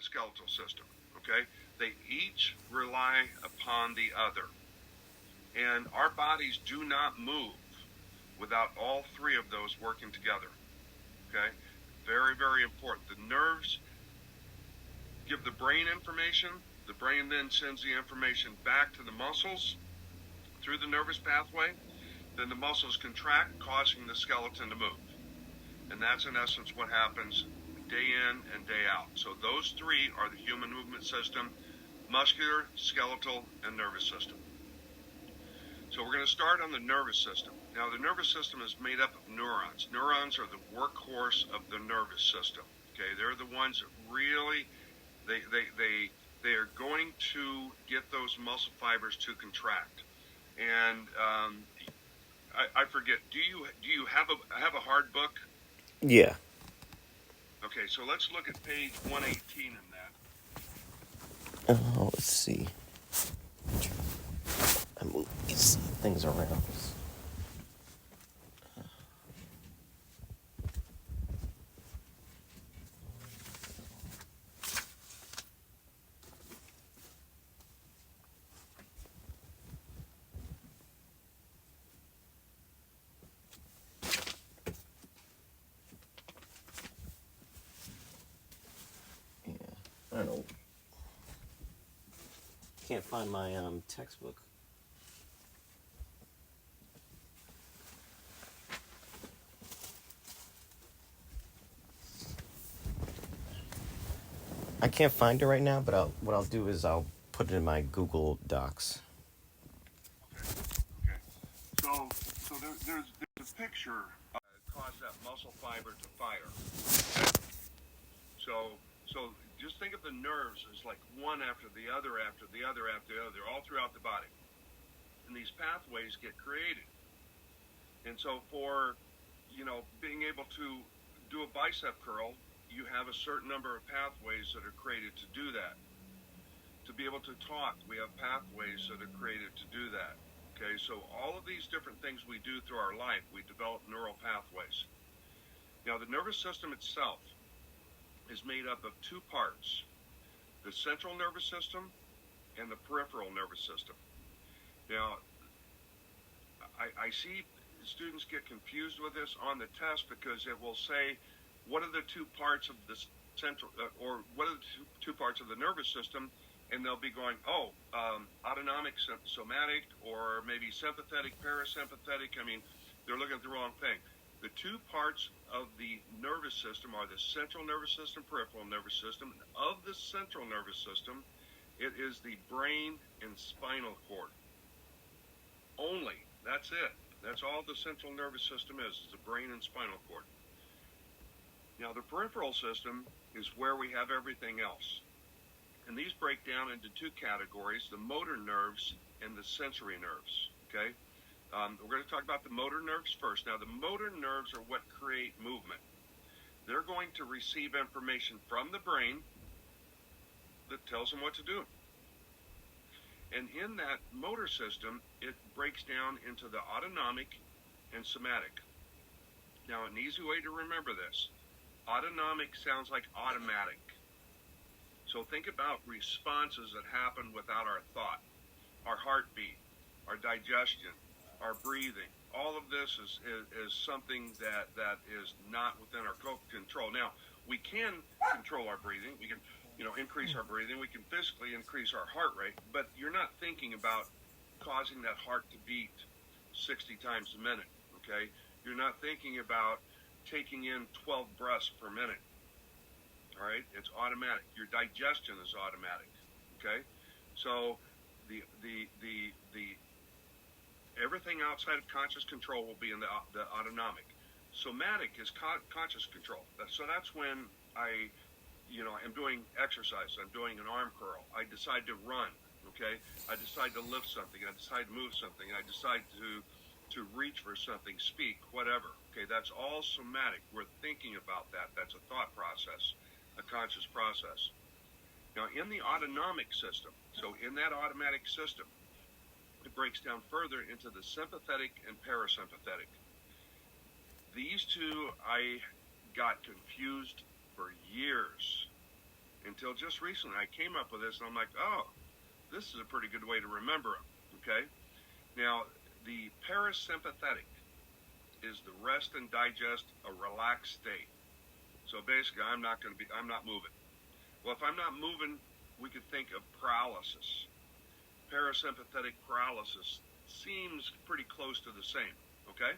skeletal system, okay? They each rely upon the other. And our bodies do not move without all three of those working together, okay? Very, very important. The nerves give the brain information. The brain then sends the information back to the muscles through the nervous pathway. Then the muscles contract, causing the skeleton to move. And that's in essence what happens day in and day out. So those three are the human movement system: muscular, skeletal, and nervous system. So we're going to start on the nervous system. Now, the nervous system is made up of neurons. Neurons are the workhorse of the nervous system. Okay, they're the ones that really, they are going to get those muscle fibers to contract. And I forget. Do you have a hard book? Yeah. Okay, so let's look at page 118 in that. Let's see. I move these things around. Yeah, I don't know. Can't find my textbook. I can't find it right now, but what I'll do is I'll put it in my Google Docs. Okay. So there's a picture cause that muscle fiber to fire. Okay? So just think of the nerves as like one after the other, after the other, after the other, all throughout the body. And these pathways get created. And so for, being able to do a bicep curl, you have a certain number of pathways that are created to do that. To be able to talk, we have pathways that are created to do that. Okay, so all of these different things we do through our life, we develop neural pathways. Now, the nervous system itself is made up of two parts: the central nervous system and the peripheral nervous system. Now, I see students get confused with this on the test because it will say, what are the two parts of the central, or what are the two parts of the nervous system? And they'll be going, autonomic, somatic, or maybe sympathetic, parasympathetic. I mean, they're looking at the wrong thing. The two parts of the nervous system are the central nervous system, peripheral nervous system. And of the central nervous system, it is the brain and spinal cord. Only. That's it. That's all the central nervous system is the brain and spinal cord. Now, the peripheral system is where we have everything else. And these break down into two categories: the motor nerves and the sensory nerves, okay? We're going to talk about the motor nerves first. Now, the motor nerves are what create movement. They're going to receive information from the brain that tells them what to do. And in that motor system, it breaks down into the autonomic and somatic. Now, an easy way to remember this: autonomic sounds like automatic. So think about responses that happen without our thought: our heartbeat, our digestion, our breathing. All of this is something that is not within our control. Now, we can control our breathing. We can, increase our breathing. We can physically increase our heart rate, but you're not thinking about causing that heart to beat 60 times a minute, okay? You're not thinking about taking in 12 breaths per minute. All right, it's automatic. Your digestion is automatic. Okay, so the everything outside of conscious control will be in the autonomic. Somatic is conscious control. So that's when I am doing exercise. I'm doing an arm curl. I decide to run. Okay, I decide to lift something. I decide to move something. I decide to reach for something, speak, whatever. Okay, that's all somatic. We're thinking about that. That's a thought process, a conscious process. Now, in the autonomic system, so in that automatic system, it breaks down further into the sympathetic and parasympathetic. These two I got confused for years. And until just recently. I came up with this, and I'm like, oh, this is a pretty good way to remember them. Okay. Now, the parasympathetic is the rest and digest, a relaxed state. So basically, I'm not moving. Well, if I'm not moving, we could think of paralysis. Parasympathetic paralysis seems pretty close to the same, okay?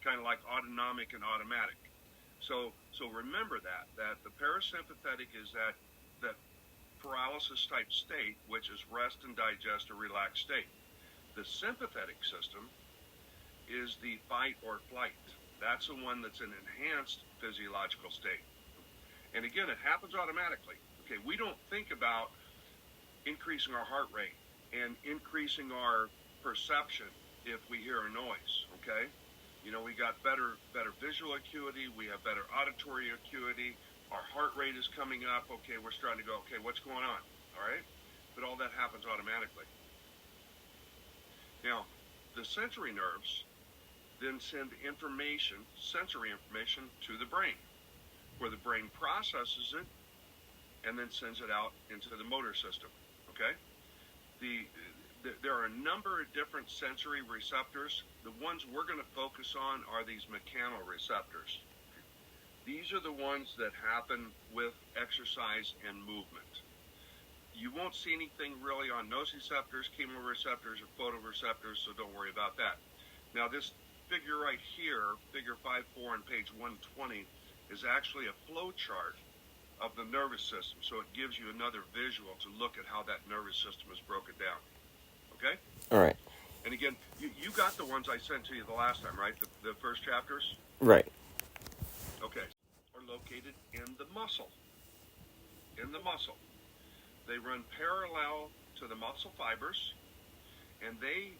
Kind of like autonomic and automatic. So remember that the parasympathetic is that paralysis type state, which is rest and digest, a relaxed state. The sympathetic system is the fight or flight. That's the one that's an enhanced physiological state. And again, it happens automatically. Okay, we don't think about increasing our heart rate and increasing our perception if we hear a noise, okay? You know, we got better visual acuity, we have better auditory acuity, our heart rate is coming up, okay, we're starting to go, okay, what's going on, all right? But all that happens automatically. Now, the sensory nerves then send sensory information to the brain, where the brain processes it and then sends it out into the motor system, okay? There are a number of different sensory receptors. The ones we're going to focus on are these mechanoreceptors. These are the ones that happen with exercise and movement. You won't see anything really on nociceptors, chemoreceptors, or photoreceptors, so don't worry about that. Now, this figure right here, figure 5.4 on page 120, is actually a flow chart of the nervous system, so it gives you another visual to look at how that nervous system is broken down. Okay? All right. And again, you got the ones I sent to you the last time, right? The first chapters? Right. Okay. Are located in the muscle. In the muscle. They run parallel to the muscle fibers, and they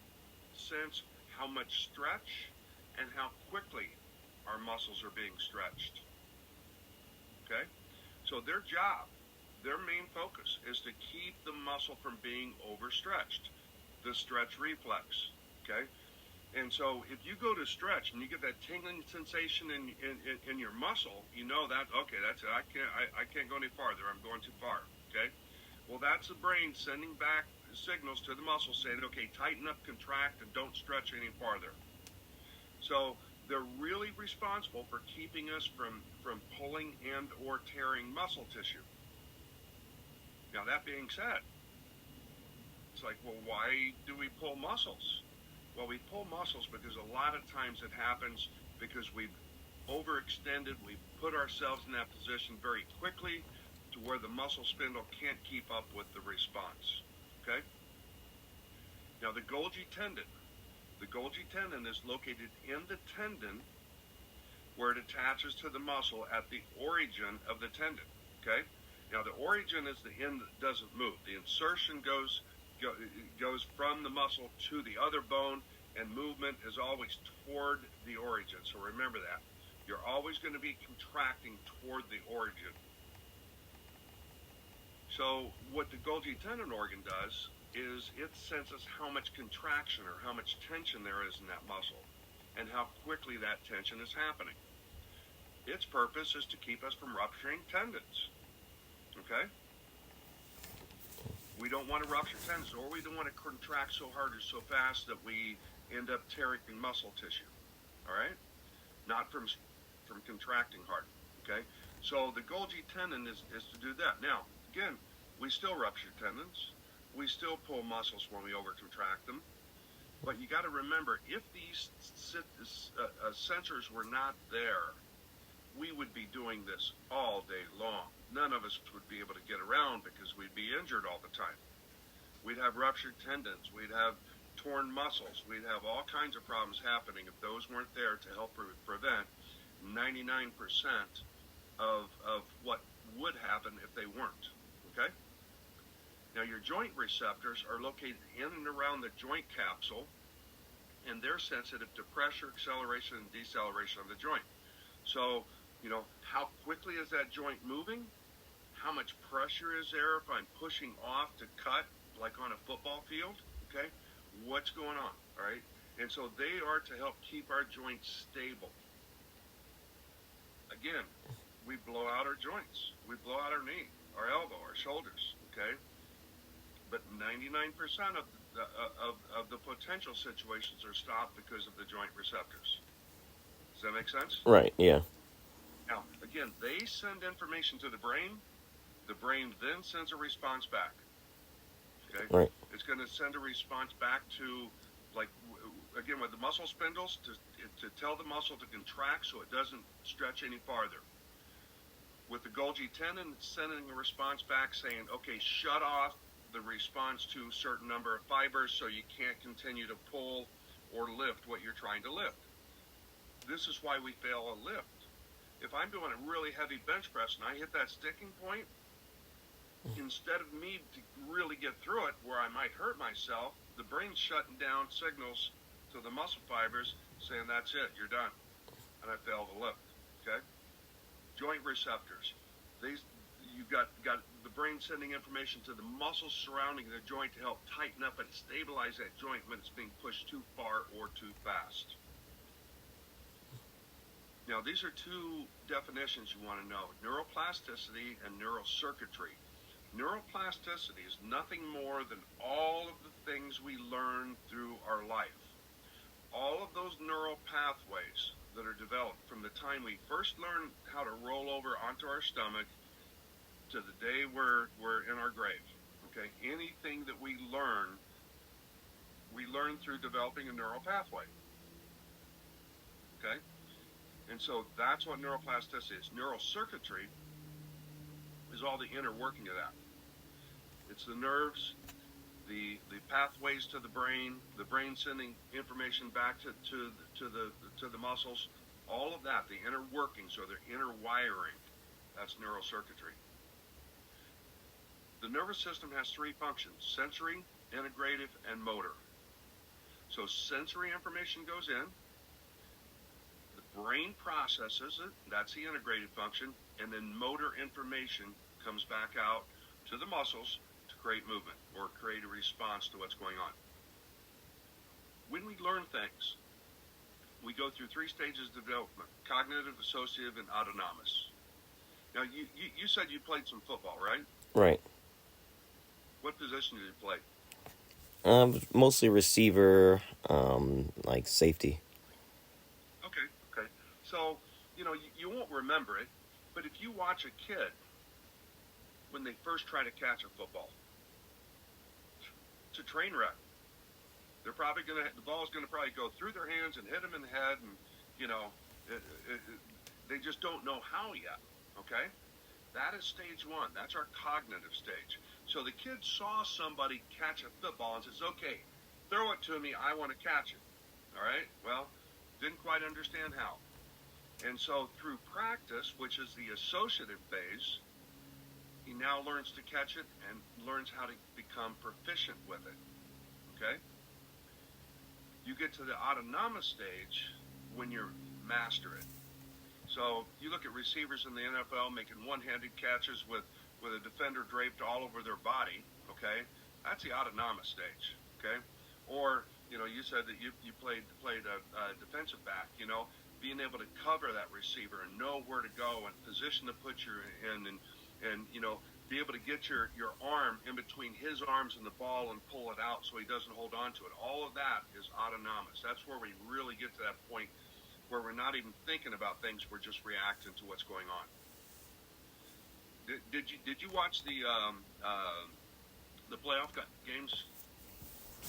sense how much stretch and how quickly our muscles are being stretched. Okay? So their job, their main focus, is to keep the muscle from being overstretched, the stretch reflex. Okay? And so if you go to stretch and you get that tingling sensation in your muscle, you know that, okay, that's it. I can't go any farther. I'm going too far. Okay? Well, that's the brain sending back signals to the muscle saying, okay, tighten up, contract, and don't stretch any farther. So they're really responsible for keeping us from pulling and or tearing muscle tissue. Now, that being said, it's like, well, why do we pull muscles? Well, we pull muscles because a lot of times it happens because we've overextended, we've put ourselves in that position very quickly to where the muscle spindle can't keep up with the response. Okay? Now, the Golgi tendon. The Golgi tendon is located in the tendon where it attaches to the muscle at the origin of the tendon. Okay? Now, the origin is the end that doesn't move. The insertion goes from the muscle to the other bone, and movement is always toward the origin. So remember that. You're always going to be contracting toward the origin. So what the Golgi tendon organ does is it senses how much contraction or how much tension there is in that muscle and how quickly that tension is happening. Its purpose is to keep us from rupturing tendons. Okay? We don't want to rupture tendons, or we don't want to contract so hard or so fast that we end up tearing muscle tissue. All right? Not from contracting hard. Okay? So the Golgi tendon is to do that. Now, again, we still rupture tendons. We still pull muscles when we overcontract them. But you got to remember, if these sensors were not there, we would be doing this all day long. None of us would be able to get around because we'd be injured all the time. We'd have ruptured tendons. We'd have torn muscles. We'd have all kinds of problems happening if those weren't there to help prevent 99% of what would happen if they weren't. Okay? Now, your joint receptors are located in and around the joint capsule, and they're sensitive to pressure, acceleration, and deceleration of the joint. So, you know, how quickly is that joint moving? How much pressure is there if I'm pushing off to cut, like on a football field? Okay? What's going on? All right? And so they are to help keep our joints stable. Again, we blow out our joints. We blow out our knee. our elbow, our shoulders, okay? But 99% of the potential situations are stopped because of the joint receptors. Does that make sense? Right. Yeah. Now, again, they send information to the brain. The brain then sends a response back. Okay? Right. It's going to send a response back to, like, again, with the muscle spindles, to tell the muscle to contract so it doesn't stretch any farther. With the Golgi tendon, it's sending a response back saying, okay, shut off the response to a certain number of fibers so you can't continue to pull or lift what you're trying to lift. This is why we fail a lift. If I'm doing a really heavy bench press and I hit that sticking point, instead of me to really get through it where I might hurt myself, the brain's shutting down signals to the muscle fibers saying, that's it, you're done. And I failed the lift. Okay? Joint receptors. You got the brain sending information to the muscles surrounding the joint to help tighten up and stabilize that joint when it's being pushed too far or too fast. Now, these are two definitions you want to know: neuroplasticity and neural circuitry. Neuroplasticity is nothing more than all of the things we learn through our life. All of those neural pathways that are developed from the time we first learn how to roll over onto our stomach to the day we're in our grave. Okay? Anything that we learn through developing a neural pathway. Okay? And so that's what neuroplasticity is. Neural circuitry is all the inner working of that. It's the nerves, the pathways to the brain sending information back to the muscles, all of that, the inner workings or the inner wiring. That's neural circuitry. The nervous system has three functions: sensory, integrative, and motor. So sensory information goes in, the brain processes it, that's the integrative function, and then motor information comes back out to the muscles to create movement or create a response to what's going on. When we learn things, we go through three stages of development: cognitive, associative, and autonomous. Now, you said you played some football, right? Right. What position did you play? Mostly receiver, like safety. Okay. So, you won't remember it, but if you watch a kid when they first try to catch a football, it's a train wreck. They're probably the ball's gonna probably go through their hands and hit them in the head, and they just don't know how yet. Okay, that is stage one. That's our cognitive stage. So the kid saw somebody catch a football and says, "Okay, throw it to me. I want to catch it." All right. Well, didn't quite understand how, and so through practice, which is the associative phase, he now learns to catch it and learns how to become proficient with it. Okay? You get to the autonomous stage when you master it. So you look at receivers in the NFL making one-handed catches with a defender draped all over their body, okay? That's the autonomous stage, okay? Or, you said that you played a defensive back, being able to cover that receiver and know where to go and position to put you in and be able to get your arm in between his arms and the ball and pull it out so he doesn't hold on to it. All of that is autonomous. That's where we really get to that point where we're not even thinking about things, we're just reacting to what's going on. Did you watch the playoff games?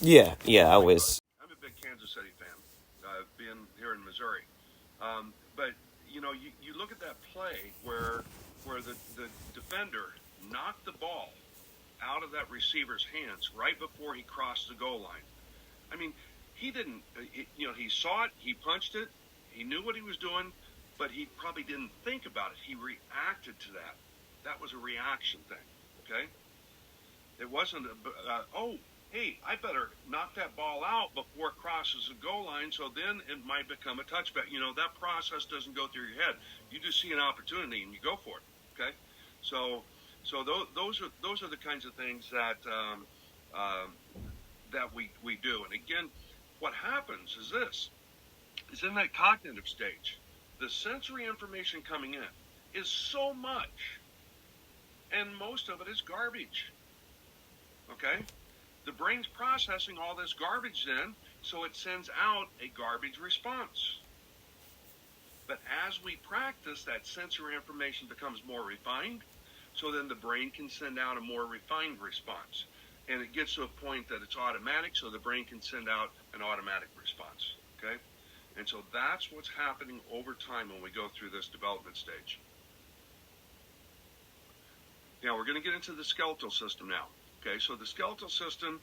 Yeah, I was. I'm a big Kansas City fan, being here in Missouri. But you look at that play where the defender knocked the ball out of that receiver's hands right before he crossed the goal line. I mean, he didn't. He saw it, he punched it, he knew what he was doing, but he probably didn't think about it. He reacted to that. That was a reaction thing. Okay. It wasn't hey, I better knock that ball out before it crosses the goal line, so then it might become a touchback. That process doesn't go through your head. You just see an opportunity and you go for it. Okay, so those are the kinds of things that we do. And again, what happens is this: is in that cognitive stage, the sensory information coming in is so much, and most of it is garbage. Okay? The brain's processing all this garbage then, so it sends out a garbage response. But as we practice, that sensory information becomes more refined, so then the brain can send out a more refined response. And it gets to a point that it's automatic, so the brain can send out an automatic response. Okay? And so that's what's happening over time when we go through this development stage. Now, we're going to get into the skeletal system now. Okay, so the skeletal system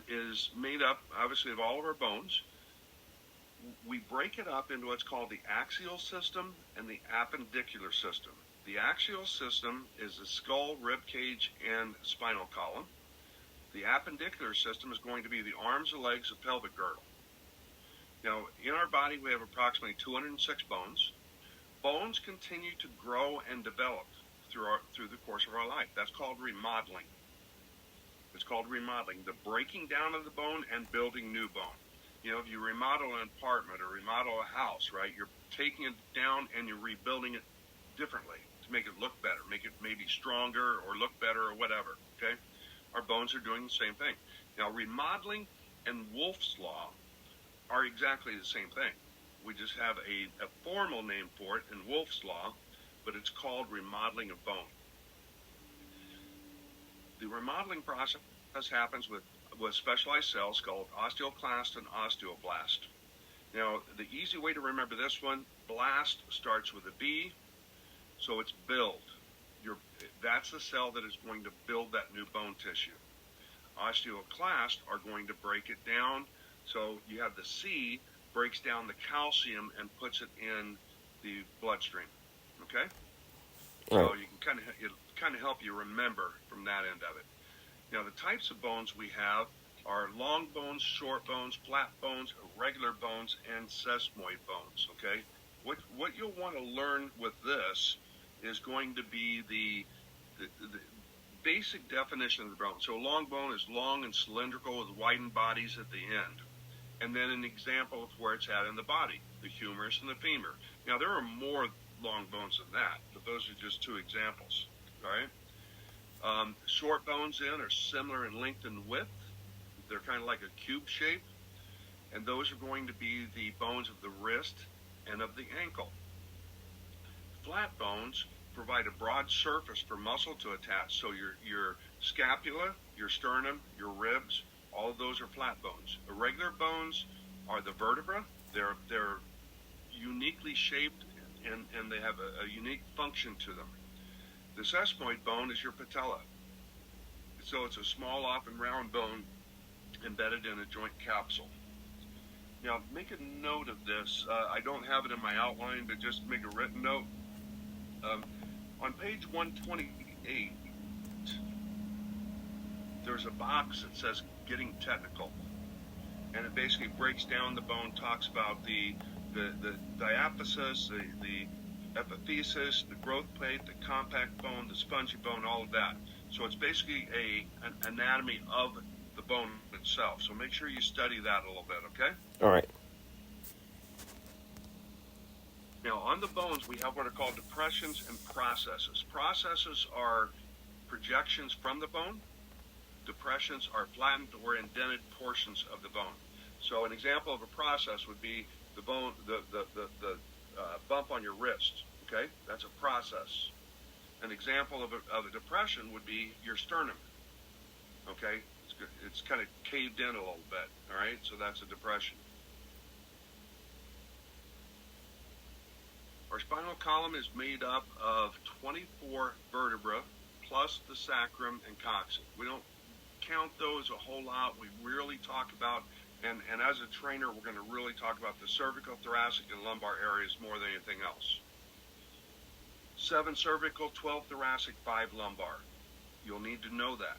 is made up, obviously, of all of our bones. We break it up into what's called the axial system and the appendicular system. The axial system is the skull, rib cage, and spinal column. The appendicular system is going to be the arms, the legs, the pelvic girdle. Now, in our body, we have approximately 206 bones. Bones continue to grow and develop through the course of our life. That's called remodeling. It's called remodeling, the breaking down of the bone and building new bone. You know, if you remodel an apartment or remodel a house, right, you're taking it down and you're rebuilding it differently to make it look better, make it maybe stronger or look better or whatever, okay? Our bones are doing the same thing. Now, remodeling and Wolff's Law are exactly the same thing. We just have a formal name for it in Wolff's Law, but it's called remodeling of bone. The remodeling process happens with specialized cells called osteoclast and osteoblast. Now, the easy way to remember this one, blast starts with a B, so it's build. That's the cell that is going to build that new bone tissue. Osteoclast are going to break it down, so you have the C breaks down the calcium and puts it in the bloodstream. Okay? Right. So you can kind of help you remember from that end of it. Now, the types of bones we have are long bones, short bones, flat bones, irregular bones, and sesamoid bones, okay? What you'll want to learn with this is going to be the basic definition of the bone. So a long bone is long and cylindrical with widened bodies at the end. And then an example of where it's at in the body, the humerus and the femur. Now, there are more long bones than that, but those are just two examples, all right? Short bones then are similar in length and width. They're kind of like a cube shape, and those are going to be the bones of the wrist and of the ankle. Flat bones provide a broad surface for muscle to attach, so your scapula, your sternum, your ribs, all of those are flat bones. Irregular bones are the vertebra. They're uniquely shaped, and they have a unique function to them. The sesamoid bone is your patella. So it's a small, often round bone embedded in a joint capsule. Now, make a note of this. I don't have it in my outline, but just make a written note. On page 128, there's a box that says getting technical. And it basically breaks down the bone, talks about the diaphysis, the epiphysis, the growth plate, the compact bone, the spongy bone, all of that. So it's basically an anatomy of the bone itself. So make sure you study that a little bit, okay? All right. Now, on the bones, we have what are called depressions and processes. Processes are projections from the bone. Depressions are flattened or indented portions of the bone. So an example of a process would be the bone, the bump on your wrist. Okay, that's a process. An example of a depression would be your sternum. Okay, it's kind of caved in a little bit. All right, so that's a depression. Our spinal column is made up of 24 vertebrae plus the sacrum and coccyx. We don't count those a whole lot. We really talk about, and as a trainer, we're going to really talk about the cervical, thoracic, and lumbar areas more than anything else. 7 cervical, 12 thoracic, 5 lumbar. You'll need to know that.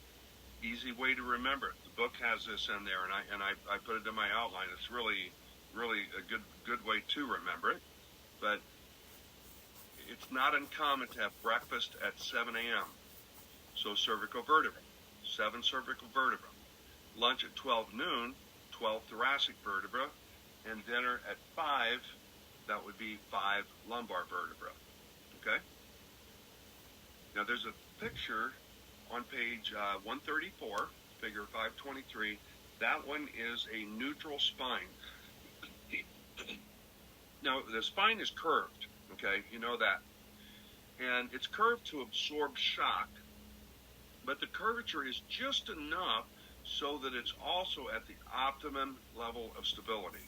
Easy way to remember it. The book has this in there, and I put it in my outline. It's really a good way to remember it. But it's not uncommon to have breakfast at 7 a.m. So cervical vertebra, 7 cervical vertebra. Lunch at 12 noon, 12 thoracic vertebra, and dinner at 5, that would be 5 lumbar vertebra. Okay? Now there's picture on page 134, figure 523. That one is a neutral spine. Now, the spine is curved, okay? You know that. And it's curved to absorb shock, but the curvature is just enough so that it's also at the optimum level of stability.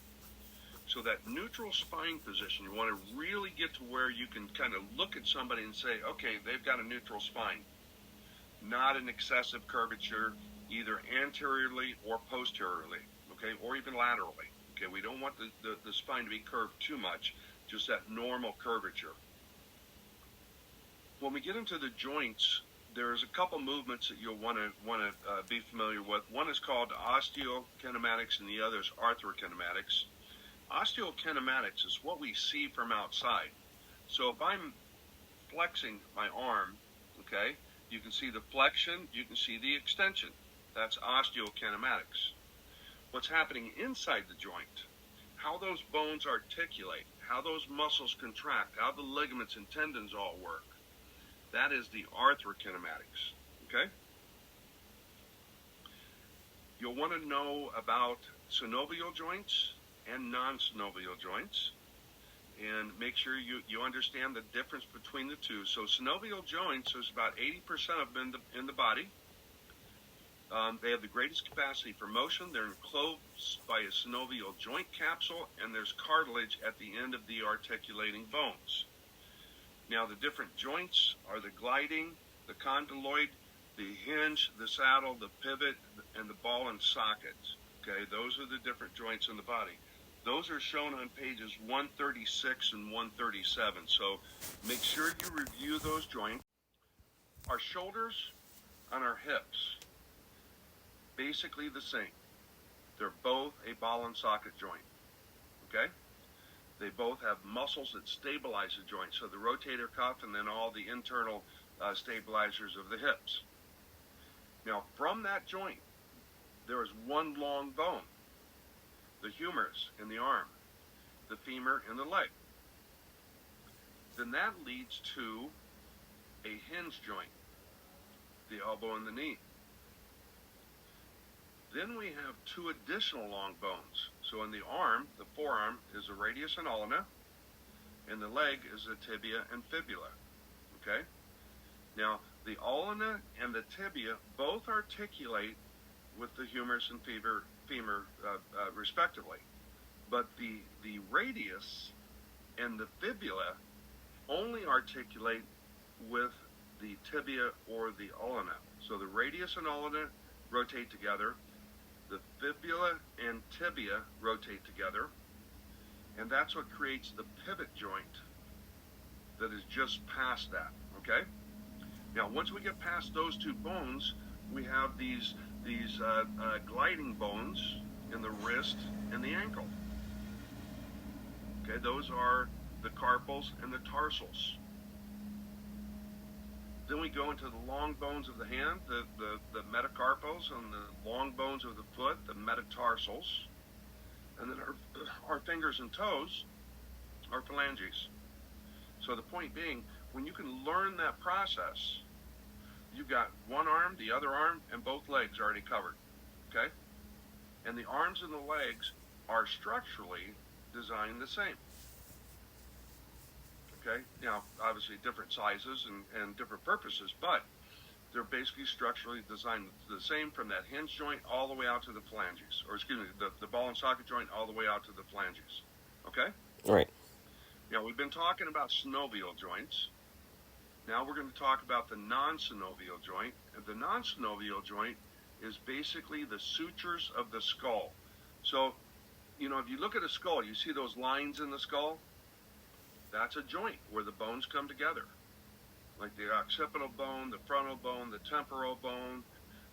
So that neutral spine position, you want to really get to where you can kind of look at somebody and say, okay, they've got a neutral spine, not an excessive curvature, either anteriorly or posteriorly, okay, or even laterally. Okay, we don't want the spine to be curved too much, just that normal curvature. When we get into the joints, there's a couple movements that you'll want to be familiar with. One is called osteokinematics and the other is arthrokinematics. Osteokinematics is what we see from outside. So if I'm flexing my arm, okay, you can see the flexion, you can see the extension. That's osteokinematics. What's happening inside the joint, how those bones articulate, how those muscles contract, how the ligaments and tendons all work. That is the arthrokinematics, okay? You'll want to know about synovial joints and non-synovial joints, and make sure you understand the difference between the two. So synovial joints, there's about 80% of them in the body. They have the greatest capacity for motion. They're enclosed by a synovial joint capsule, and there's cartilage at the end of the articulating bones. Now, the different joints are the gliding, the condyloid, the hinge, the saddle, the pivot, and the ball and socket. Okay, those are the different joints in the body. Those are shown on pages 136 and 137. So make sure you review those joints. Our shoulders and our hips, basically the same. They're both a ball and socket joint, okay? They both have muscles that stabilize the joint, so the rotator cuff and then all the internal stabilizers of the hips. Now, from that joint, there is one long bone, the humerus in the arm, the femur in the leg. Then that leads to a hinge joint, the elbow and the knee. Then we have two additional long bones. So in the arm, the forearm is the radius and ulna, and the leg is the tibia and fibula. Okay? Now, the ulna and the tibia both articulate with the humerus and femur respectively. But the radius and the fibula only articulate with the tibia or the ulna. So the radius and ulna rotate together. The fibula and tibia rotate together, and that's what creates the pivot joint that is just past that, okay? Now, once we get past those two bones, we have these gliding bones in the wrist and the ankle. Okay, those are the carpals and the tarsals. Then we go into the long bones of the hand, the metacarpals, and the long bones of the foot, the metatarsals. And then our fingers and toes are phalanges. So the point being, when you can learn that process, you've got one arm, the other arm, and both legs already covered, okay? And the arms and the legs are structurally designed the same. Okay, now obviously different sizes and different purposes, but they're basically structurally designed the same from that hinge joint all the way out to the phalanges, or excuse me, the ball and socket joint all the way out to the phalanges. Okay? Right. Now we've been talking about synovial joints. Now we're going to talk about the non-synovial joint. And the non-synovial joint is basically the sutures of the skull. So, you know, if you look at a skull, you see those lines in the skull? That's a joint where the bones come together. Like the occipital bone, the frontal bone, the temporal bone,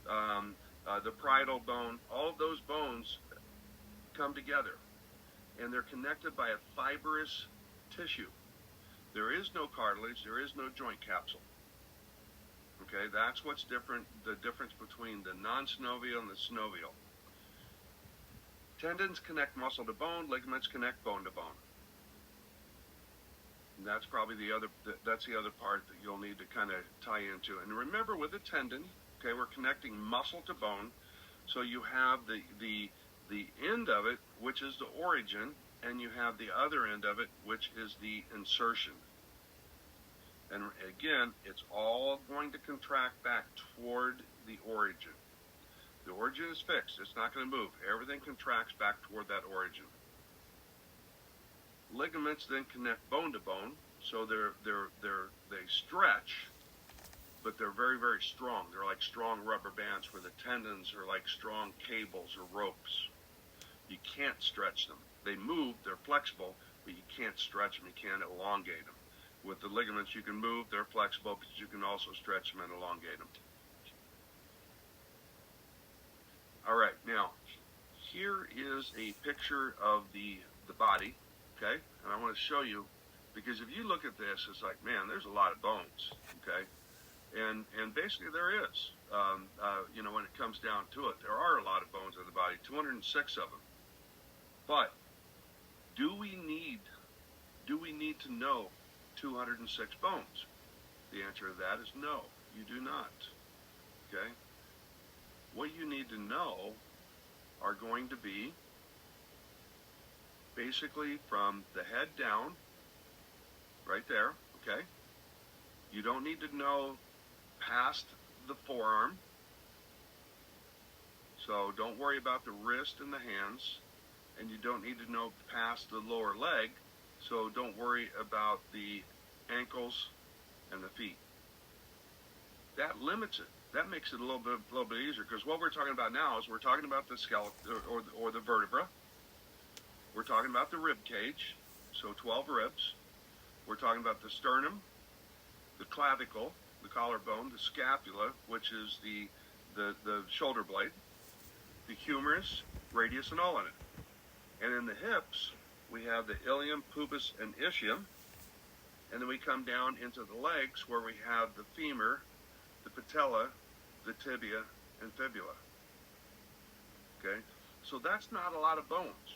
the parietal bone, all of those bones come together. And they're connected by a fibrous tissue. There is no cartilage, there is no joint capsule. Okay, that's what's different, the difference between the non-synovial and the synovial. Tendons connect muscle to bone, ligaments connect bone to bone. And that's probably that's the other part that you'll need to kind of tie into. And remember, with a tendon, okay, we're connecting muscle to bone. So you have the end of it, which is the origin, and you have the other end of it, which is the insertion. And again, it's all going to contract back toward the origin. The origin is fixed. It's not going to move. Everything contracts back toward that origin. Ligaments then connect bone to bone, so they stretch, but they're very, very strong. They're like strong rubber bands, where the tendons are like strong cables or ropes. You can't stretch them. They move, they're flexible, but you can't stretch them, you can't elongate them. With the ligaments, you can move, they're flexible, but you can also stretch them and elongate them. All right, now, here is a picture of the body, okay? And I want to show you, because if you look at this, it's like, man, there's a lot of bones, okay? And basically there is, you know, when it comes down to it, there are a lot of bones in the body, 206 of them. But do we need to know 206 bones? The answer to that is no, you do not. Okay? What you need to know are going to be basically from the head down, right there, okay? You don't need to know past the forearm, so don't worry about the wrist and the hands, and you don't need to know past the lower leg, so don't worry about the ankles and the feet. That limits it. That makes it a little bit easier, because what we're talking about now is we're talking about the skeleton or the vertebra. We're talking about the rib cage, so 12 ribs. We're talking about the sternum, the clavicle, the collarbone, the scapula, which is the shoulder blade, the humerus, radius, and ulna. And in the hips, we have the ilium, pubis, and ischium. And then we come down into the legs, where we have the femur, the patella, the tibia, and fibula. Okay? So that's not a lot of bones.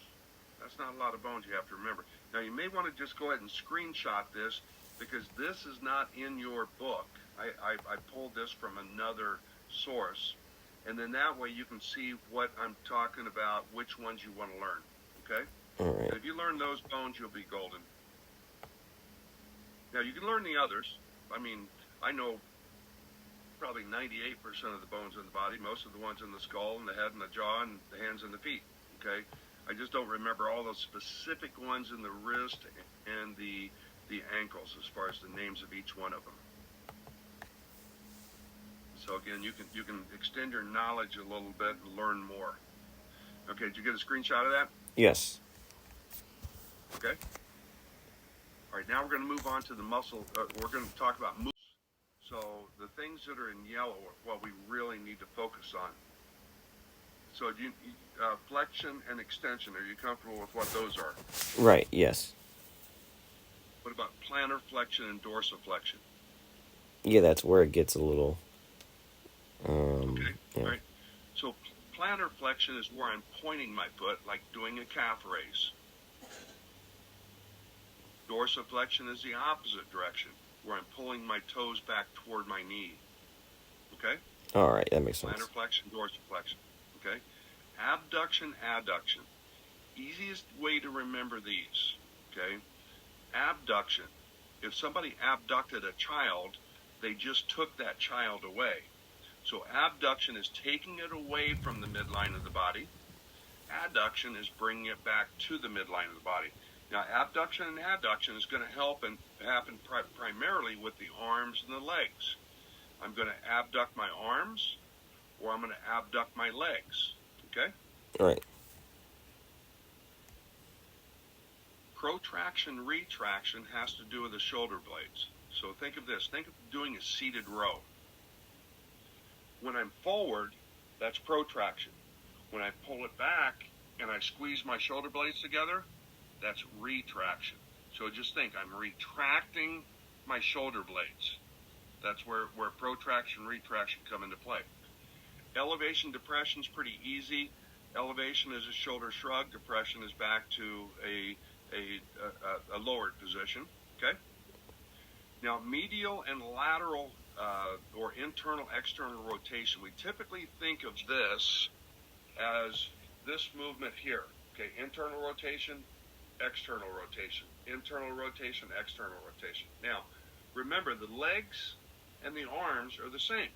That's not a lot of bones you have to remember. Now, you may want to just go ahead and screenshot this, because this is not in your book. I pulled this from another source. And then that way you can see what I'm talking about, which ones you want to learn. Okay? All right. And if you learn those bones, you'll be golden. Now, you can learn the others. I mean, I know probably 98% of the bones in the body, most of the ones in the skull and the head and the jaw and the hands and the feet. Okay? I just don't remember all those specific ones in the wrist and the ankles, as far as the names of each one of them. So again, you can extend your knowledge a little bit and learn more. Okay, did you get a screenshot of that? Yes. Okay. All right, now we're going to move on to the muscle. We're going to talk about movement. So the things that are in yellow are what we really need to focus on. So flexion and extension, are you comfortable with what those are? Right, yes. What about plantar flexion and dorsiflexion? Yeah, that's where it gets a little... Okay, yeah. all right. So plantar flexion is where I'm pointing my foot, like doing a calf raise. Dorsiflexion is the opposite direction, where I'm pulling my toes back toward my knee. Okay? All right, that makes sense. Plantar flexion, dorsiflexion. Okay? Abduction, adduction. Easiest way to remember these. Okay? Abduction. If somebody abducted a child, they just took that child away. So abduction is taking it away from the midline of the body. Adduction is bringing it back to the midline of the body. Now, abduction and adduction is going to happen primarily with the arms and the legs. I'm going to abduct my arms, or I'm going to abduct my legs. Okay? All right. Protraction, retraction has to do with the shoulder blades. So think of this. Think of doing a seated row. When I'm forward, that's protraction. When I pull it back and I squeeze my shoulder blades together, that's retraction. So just think, I'm retracting my shoulder blades. That's where protraction, retraction come into play. Elevation, depression is pretty easy. Elevation is a shoulder shrug. Depression is back to a lowered position. Okay? Now, medial and lateral or internal external rotation, we typically think of this as this movement here. Okay, internal rotation, external rotation, internal rotation, external rotation. Now, remember, the legs and the arms are the same.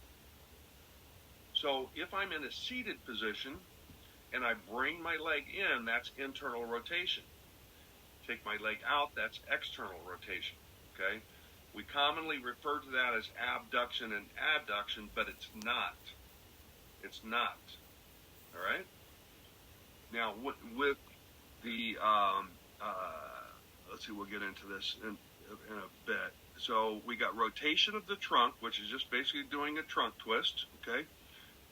So if I'm in a seated position and I bring my leg in, that's internal rotation. Take my leg out, that's external rotation. Okay? We commonly refer to that as abduction and adduction, but it's not. It's not. All right? Now, with the, let's see, we'll get into this in a bit. So we got rotation of the trunk, which is just basically doing a trunk twist, okay?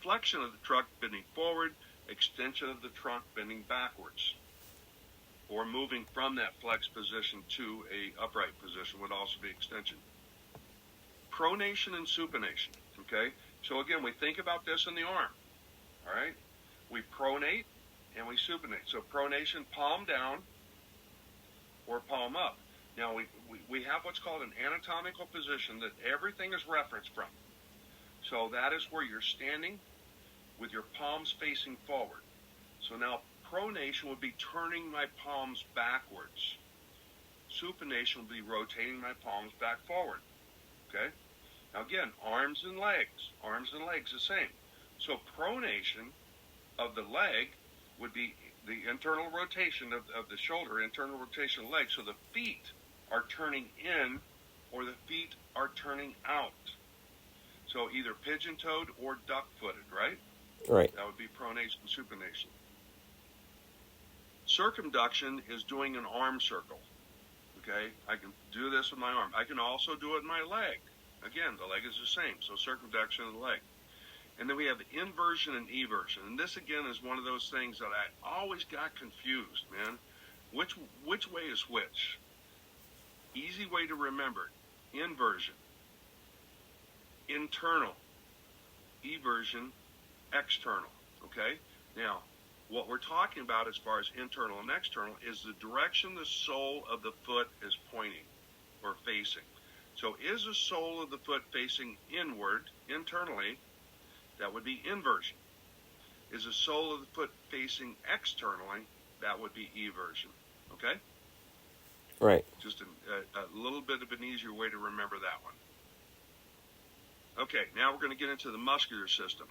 Flexion of the trunk, bending forward, extension of the trunk, bending backwards, or moving from that flex position to a upright position would also be extension. Pronation and supination, okay? So again, we think about this in the arm, all right? We pronate and we supinate. So pronation, palm down or palm up. Now, we have what's called an anatomical position that everything is referenced from. So that is where you're standing with your palms facing forward. So now pronation would be turning my palms backwards. Supination would be rotating my palms back forward. Okay? Now again, arms and legs the same. So pronation of the leg would be the internal rotation of the shoulder, internal rotation of the leg. So the feet are turning in or the feet are turning out. So either pigeon-toed or duck-footed, right? Right. That would be pronation and supination. Circumduction is doing an arm circle. Okay? I can do this with my arm. I can also do it with my leg. Again, the leg is the same. So circumduction of the leg. And then we have inversion and eversion. And this, again, is one of those things that I always got confused, man. Which way is which? Easy way to remember it. Inversion. Internal. Eversion. External. Okay? Now, what we're talking about as far as internal and external is the direction the sole of the foot is pointing or facing. So is the sole of the foot facing inward, internally? That would be inversion. Is the sole of the foot facing externally? That would be eversion. Okay? Right. Just a little bit of an easier way to remember that one. Okay, now we're going to get into the muscular system.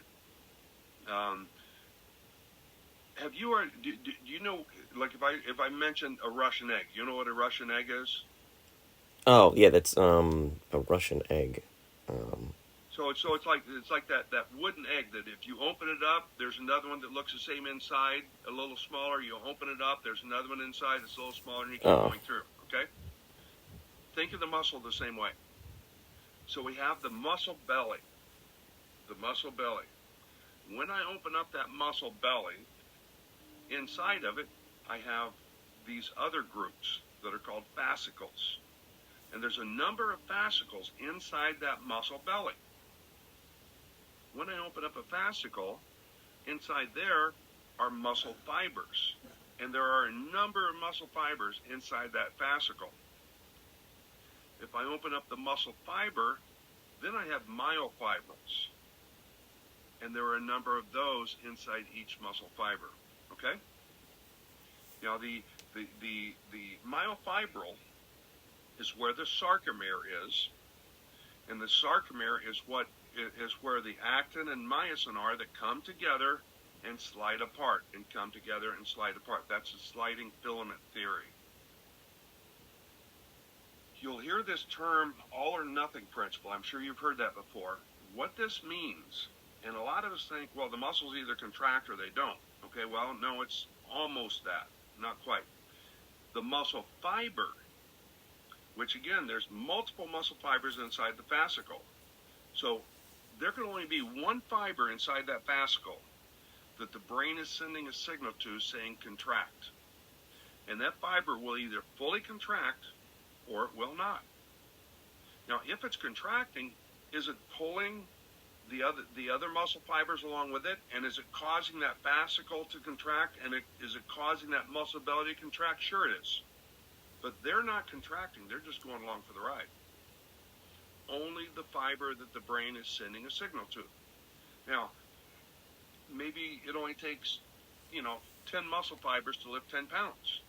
Have you or do you know, like if I mention a Russian egg, you know what a Russian egg is? Oh, yeah, that's a Russian egg. So it's like that wooden egg that if you open it up, there's another one that looks the same inside, a little smaller. You open it up, there's another one inside that's a little smaller, and you keep going through. Okay. Think of the muscle the same way. So we have the muscle belly. The muscle belly. When I open up that muscle belly, inside of it, I have these other groups that are called fascicles. And there's a number of fascicles inside that muscle belly. When I open up a fascicle, inside there are muscle fibers. And there are a number of muscle fibers inside that fascicle. If I open up the muscle fiber, then I have myofibrils. And there are a number of those inside each muscle fiber. Okay? Now the myofibril is where the sarcomere is, and the sarcomere is where the actin and myosin are that come together and slide apart, and come together and slide apart. That's the sliding filament theory. You'll hear this term all or nothing principle. I'm sure you've heard that before. What this means, and a lot of us think, well, the muscles either contract or they don't. Okay, well, no, it's almost that. Not quite. The muscle fiber, which again, there's multiple muscle fibers inside the fascicle. So there can only be one fiber inside that fascicle that the brain is sending a signal to saying contract. And that fiber will either fully contract or it will not. Now, if it's contracting, is it pulling the other muscle fibers along with it? And is it causing that fascicle to contract? And is it causing that muscle belly to contract? Sure it is. But they're not contracting. They're just going along for the ride. only the fiber that the brain is sending a signal to. Now, maybe it only takes, 10 muscle fibers to lift 10 pounds.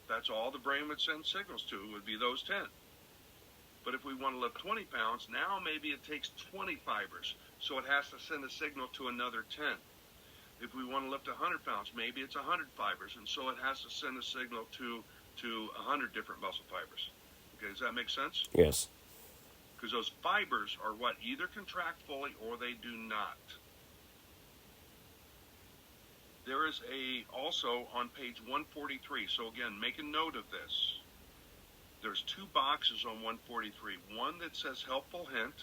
That's all the brain would send signals to, would be those 10. But if we want to lift 20 pounds, now maybe it takes 20 fibers. So it has to send a signal to another 10. If we want to lift 100 pounds, maybe it's 100 fibers. And so it has to send a signal to 100 different muscle fibers. Okay, does that make sense? Yes. Because those fibers are what either contract fully or they do not. There is also on page 143. So again, make a note of this. There's two boxes on 143. One that says helpful hint,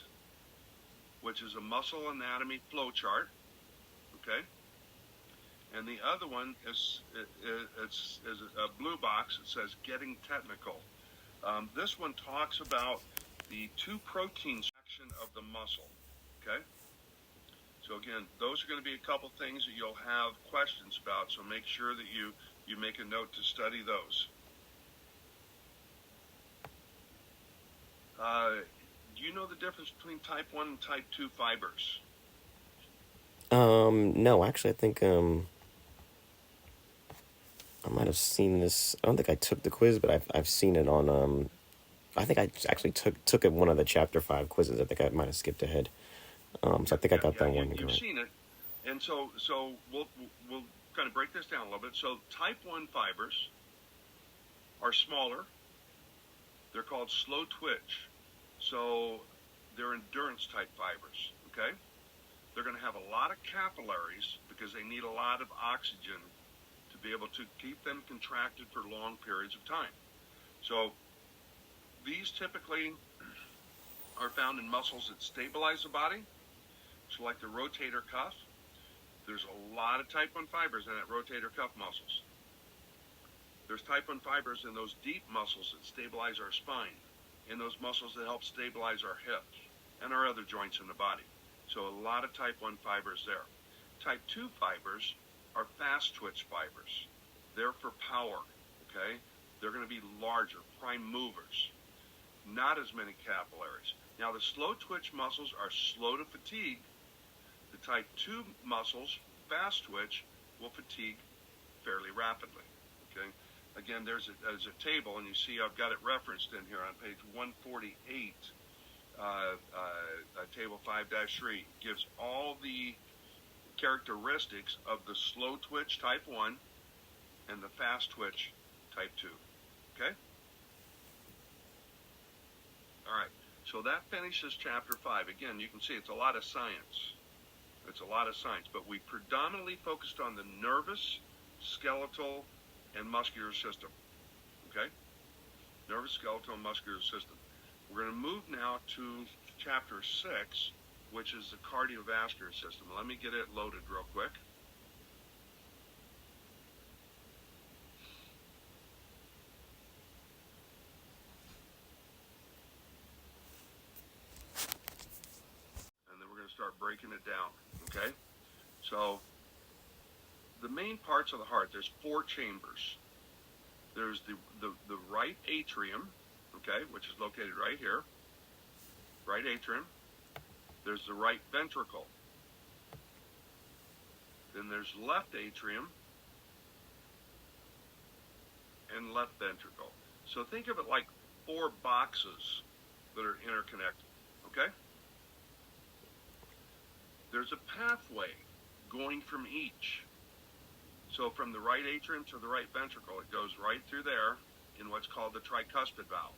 which is a muscle anatomy flow chart. Okay. And the other one is a blue box that says getting technical. This one talks about the two proteins action of the muscle. Okay. So again, those are going to be a couple things that you'll have questions about. So make sure that you make a note to study those. Do you know the difference between type 1 and type 2 fibers? No, actually, I think, I might have seen this. I don't think I took the quiz, but I've seen it on, I think I actually took it one of the chapter 5 quizzes. I think I might have skipped ahead. So I think I got that one. You've seen it. And so we'll kind of break this down a little bit. So type 1 fibers are smaller. They're called slow twitch. So they're endurance type fibers, okay? They're going to have a lot of capillaries because they need a lot of oxygen to be able to keep them contracted for long periods of time. So these typically are found in muscles that stabilize the body. So like the rotator cuff, there's a lot of type 1 fibers in that rotator cuff muscles. There's type 1 fibers in those deep muscles that stabilize our spine, in those muscles that help stabilize our hips and our other joints in the body. So a lot of type 1 fibers there. Type 2 fibers are fast twitch fibers. They're for power, okay? They're going to be larger, prime movers. Not as many capillaries. Now the slow twitch muscles are slow to fatigue. The type 2 muscles, fast twitch, will fatigue fairly rapidly, okay? Again, there's a table, and you see I've got it referenced in here on page 148. Table 5-3 gives all the characteristics of the slow twitch type 1 and the fast twitch type 2. Okay? All right. So that finishes chapter 5. Again, you can see it's a lot of science. It's a lot of science, but we predominantly focused on the nervous, skeletal, and muscular system. Okay? Nervous, skeletal, and muscular system. We're going to move now to chapter 6, which is the cardiovascular system. Let me get it loaded real quick. And then we're going to start breaking it down. Okay? So, the main parts of the heart, there's 4 chambers. There's the right atrium, okay, which is located right here. Right atrium. There's the right ventricle. Then there's left atrium and left ventricle. So think of it like 4 boxes that are interconnected, okay? There's a pathway going from each. So from the right atrium to the right ventricle, it goes right through there in what's called the tricuspid valve.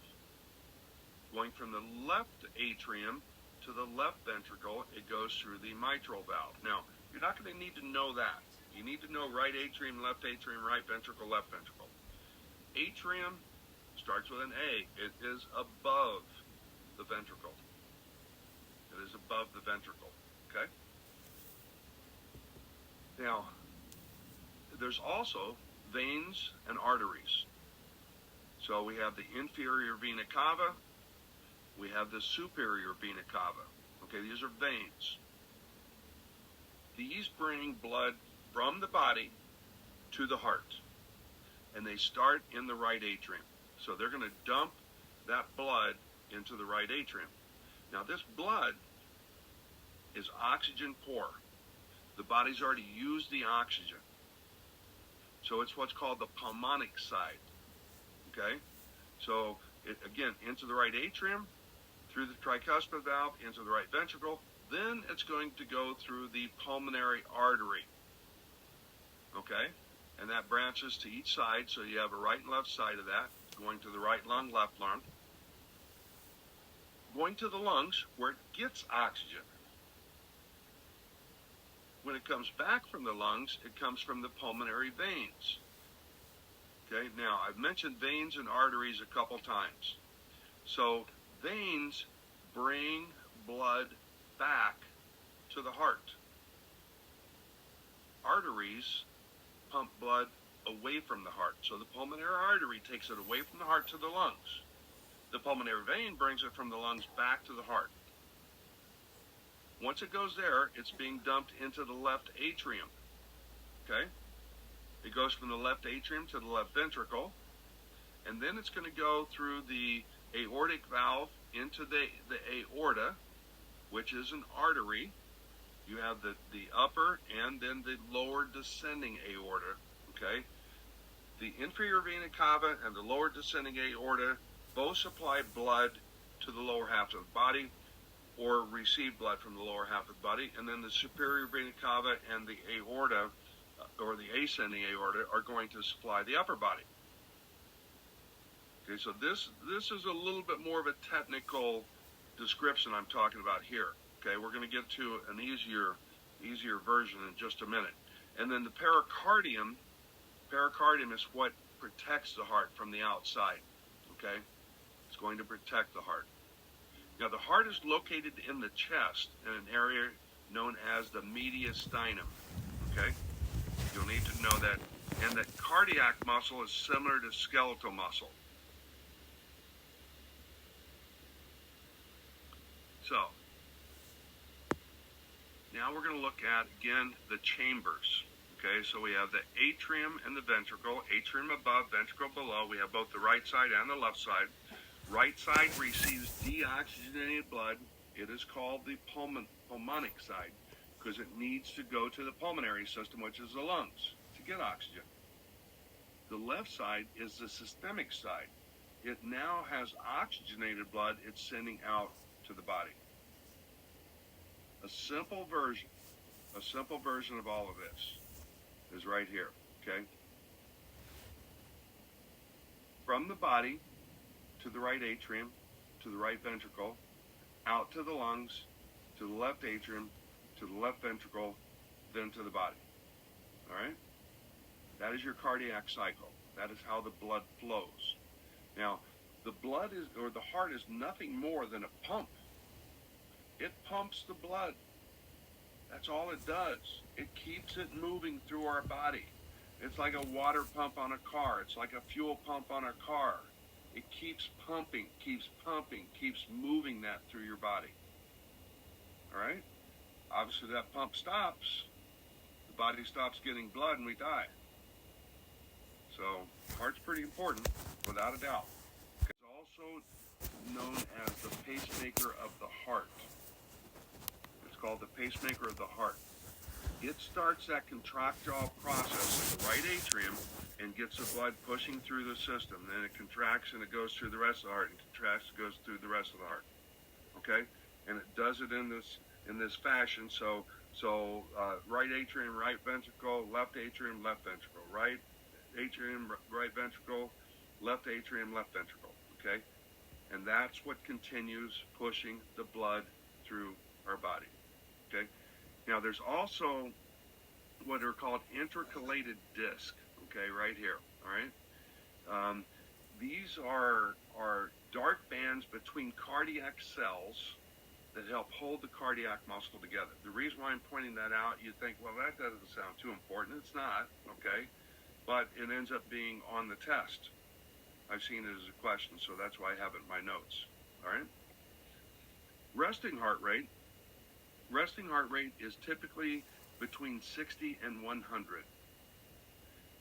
Going from the left atrium to the left ventricle, it goes through the mitral valve. Now, you're not going to need to know that. You need to know right atrium, left atrium, right ventricle, left ventricle. Atrium starts with an A. It is above the ventricle. It is above the ventricle, okay? Now, there's also veins and arteries. So we have the inferior vena cava. We have the superior vena cava. Okay, these are veins. These bring blood from the body to the heart. And they start in the right atrium. So they're going to dump that blood into the right atrium. Now this blood is oxygen poor. The body's already used the oxygen. So it's what's called the pulmonic side. Okay? So it, again, into the right atrium, through the tricuspid valve, into the right ventricle, then it's going to go through the pulmonary artery. Okay? And that branches to each side, so you have a right and left side of that, going to the right lung, left lung, going to the lungs where it gets oxygen. When it comes back from the lungs, it comes from the pulmonary veins. Okay, now I've mentioned veins and arteries a couple times. So veins bring blood back to the heart. Arteries pump blood away from the heart. So the pulmonary artery takes it away from the heart to the lungs. The pulmonary vein brings it from the lungs back to the heart. Once it goes there, it's being dumped into the left atrium. Okay? It goes from the left atrium to the left ventricle, and then it's going to go through the aortic valve into the aorta, which is an artery. You have the upper and then the lower descending aorta. Okay? The inferior vena cava and the lower descending aorta both supply blood to the lower half of the body, or receive blood from the lower half of the body, and then the superior vena cava and the aorta, or the ascending aorta, are going to supply the upper body. Okay, so this is a little bit more of a technical description I'm talking about here. Okay, we're going to get to an easier version in just a minute. And then the pericardium is what protects the heart from the outside. Okay, it's going to protect the heart. Now, the heart is located in the chest in an area known as the mediastinum, okay? You'll need to know that. And that cardiac muscle is similar to skeletal muscle. So, now we're going to look at, again, the chambers, okay? So we have the atrium and the ventricle, atrium above, ventricle below. We have both the right side and the left side. Right side receives deoxygenated blood. It is called the pulmonic side because it needs to go to the pulmonary system, which is the lungs, to get oxygen. The left side is the systemic side. It now has oxygenated blood it's sending out to the body. A simple version of all of this is right here, okay? From the body to the right atrium, to the right ventricle, out to the lungs, to the left atrium, to the left ventricle, then to the body. All right? That is your cardiac cycle. That is how the blood flows. Now, the heart is nothing more than a pump. It pumps the blood. That's all it does. It keeps it moving through our body. It's like a water pump on a car. It's like a fuel pump on a car. It keeps pumping, keeps moving that through your body. All right? Obviously, that pump stops. The body stops getting blood and we die. So, heart's pretty important, without a doubt. It's also known as the pacemaker of the heart. It's called the pacemaker of the heart. It starts that contractile process in the right atrium and gets the blood pushing through the system. Then it contracts and it goes through the rest of the heart, and contracts and goes through the rest of the heart. Okay, and it does it in this fashion. So right atrium, right ventricle, left atrium, left ventricle, right atrium, right ventricle, left atrium, left ventricle. Okay, and that's what continues pushing the blood through our body. Okay, now there's also what are called intercalated discs. Okay, right here, all right? These are dark bands between cardiac cells that help hold the cardiac muscle together. The reason why I'm pointing that out, you think, well, that doesn't sound too important. It's not, okay? But it ends up being on the test. I've seen it as a question, so that's why I have it in my notes, all right? Resting heart rate is typically between 60 and 100.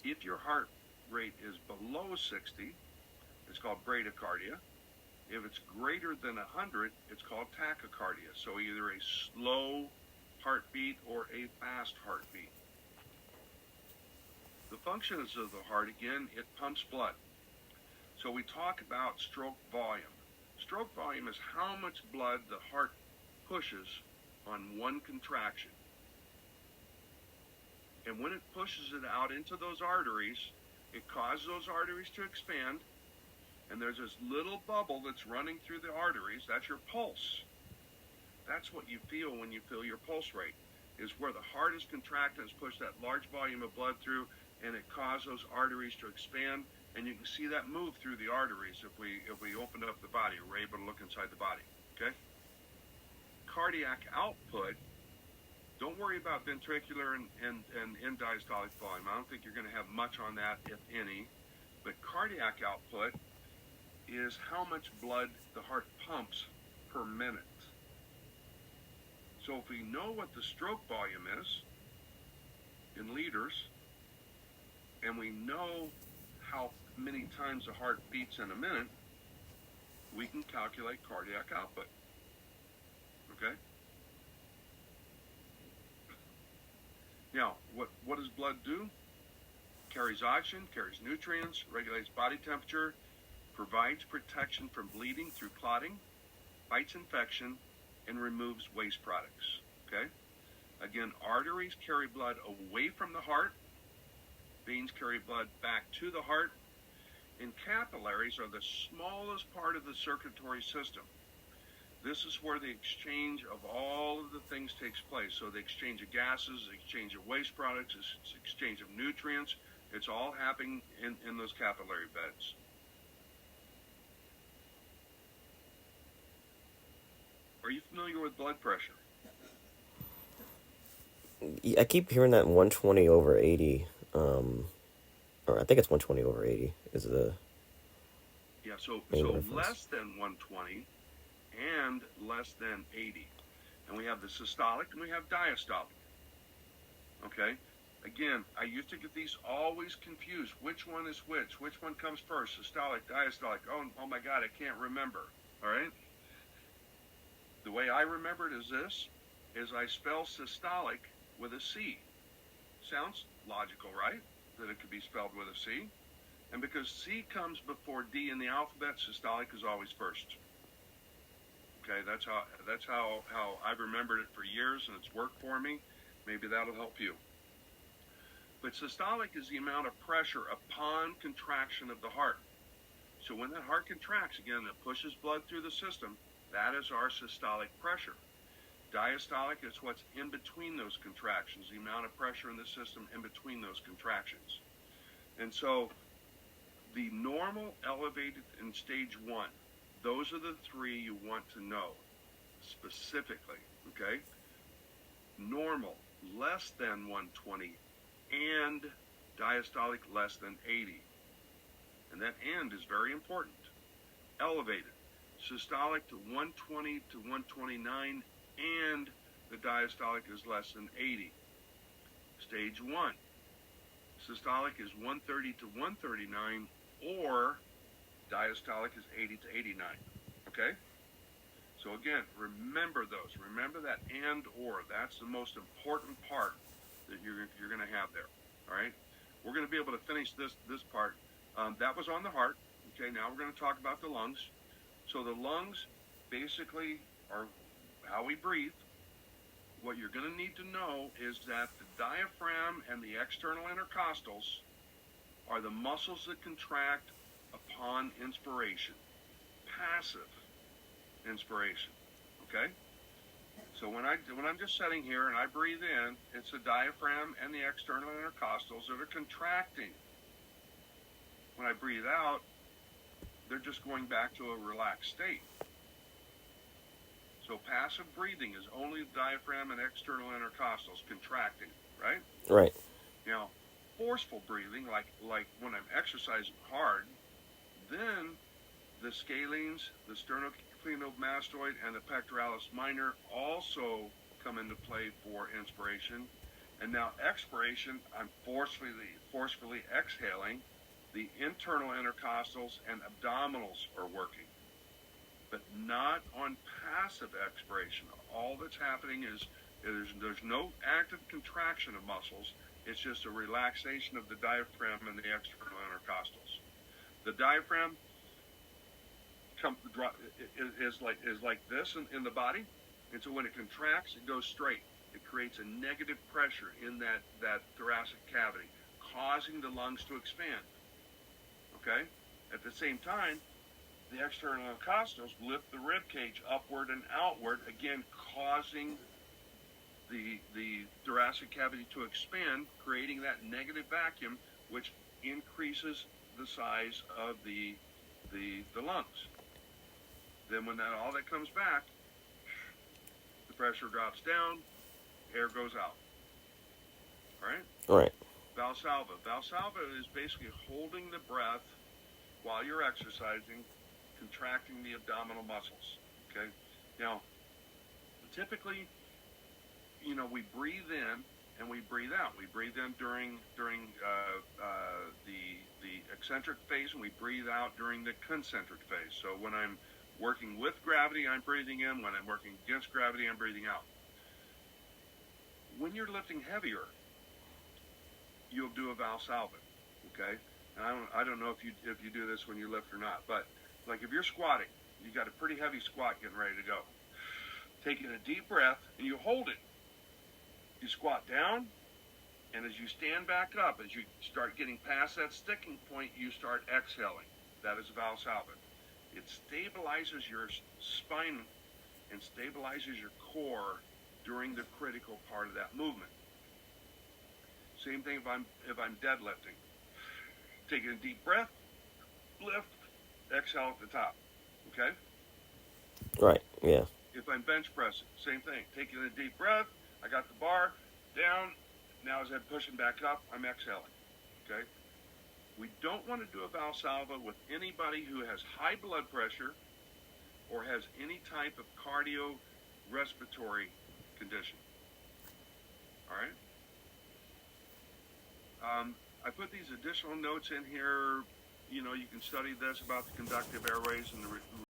If your heart rate is below 60, it's called bradycardia. If it's greater than 100, it's called tachycardia. So either a slow heartbeat or a fast heartbeat. The functions of the heart, again, it pumps blood. So we talk about stroke volume. Stroke volume is how much blood the heart pushes on one contraction. And when it pushes it out into those arteries, it causes those arteries to expand, and there's this little bubble that's running through the arteries. That's your pulse. That's what you feel when you feel your pulse rate, is where the heart is contracted, it's pushed that large volume of blood through, and it causes those arteries to expand, and you can see that move through the arteries if we opened up the body. We're able to look inside the body, okay? Cardiac output, don't worry about ventricular and end diastolic volume. I don't think you're going to have much on that, if any. But cardiac output is how much blood the heart pumps per minute. So if we know what the stroke volume is in liters, and we know how many times the heart beats in a minute, we can calculate cardiac output. Okay? Now, what does blood do? Carries oxygen, carries nutrients, regulates body temperature, provides protection from bleeding through clotting, fights infection, and removes waste products. Okay? Again, arteries carry blood away from the heart, veins carry blood back to the heart, and capillaries are the smallest part of the circulatory system. This is where the exchange of all of the things takes place. So the exchange of gases, the exchange of waste products, the exchange of nutrients, it's all happening in those capillary beds. Are you familiar with blood pressure? I keep hearing that 120/80, or I think it's 120/80 is the Yeah, so reference. less than 120 and less than 80. And we have the systolic and we have diastolic. Okay? Again, I used to get these always confused. Which one is which? Which one comes first? Systolic, diastolic. Oh my God, I can't remember. All right? The way I remember it is this, is I spell systolic with a C. Sounds logical, right? That it could be spelled with a C. And because C comes before D in the alphabet, systolic is always first. Okay, that's how I've remembered it for years, and it's worked for me. Maybe that'll help you. But systolic is the amount of pressure upon contraction of the heart. So when that heart contracts, again, it pushes blood through the system. That is our systolic pressure. Diastolic is what's in between those contractions, the amount of pressure in the system in between those contractions. And so the normal, elevated, and stage 1, those are the three you want to know specifically, okay? Normal, less than 120, and diastolic, less than 80. And that "and" is very important. Elevated, systolic to 120 to 129, and the diastolic is less than 80. Stage 1, systolic is 130 to 139, or diastolic is 80 to 89. Okay? So again, remember those. Remember that "and" or. That's the most important part that you're going to have there. All right? We're going to be able to finish this part. That was on the heart. Okay, now we're going to talk about the lungs. So the lungs basically are how we breathe. What you're going to need to know is that the diaphragm and the external intercostals are the muscles that contract upon inspiration. Passive inspiration. Okay? So when I'm just sitting here and I breathe in, it's the diaphragm and the external intercostals that are contracting. When I breathe out, they're just going back to a relaxed state. So passive breathing is only the diaphragm and external intercostals contracting, right? Right. Now, forceful breathing, like when I'm exercising hard, then the scalenes, the sternocleidomastoid, and the pectoralis minor also come into play for inspiration. And now expiration, I'm forcefully exhaling. The internal intercostals and abdominals are working. but not on passive expiration. All that's happening is there's no active contraction of muscles. It's just a relaxation of the diaphragm and the external intercostals. The diaphragm is like this in the body, and so when it contracts, it goes straight. It creates a negative pressure in that thoracic cavity, causing the lungs to expand. Okay? At the same time, the external intercostals lift the rib cage upward and outward, again causing the thoracic cavity to expand, creating that negative vacuum, which increases the size of the lungs. Then when all that comes back, the pressure drops down, air goes out. All right? All right. Valsalva. Valsalva is basically holding the breath while you're exercising, contracting the abdominal muscles. Okay? Now, typically, we breathe in and we breathe out. We breathe in during the eccentric phase, and we breathe out during the concentric phase. So when I'm working with gravity, I'm breathing in. When I'm working against gravity, I'm breathing out. When you're lifting heavier, you'll do a Valsalva, okay? And I don't know if you do this when you lift or not, but like if you're squatting, you got a pretty heavy squat getting ready to go. Taking a deep breath, and you hold it. You squat down, and as you stand back up, as you start getting past that sticking point, you start exhaling. That is Valsalva. It stabilizes your spine and stabilizes your core during the critical part of that movement. Same thing if I'm deadlifting. Taking a deep breath, lift, exhale at the top. Okay? Right. Yeah. If I'm bench pressing, same thing. Taking a deep breath, I got the bar down. Now as I'm pushing back up, I'm exhaling. Okay? We don't want to do a Valsalva with anybody who has high blood pressure or has any type of cardiorespiratory condition. All right? I put these additional notes in here. You can study this about the conductive airways and the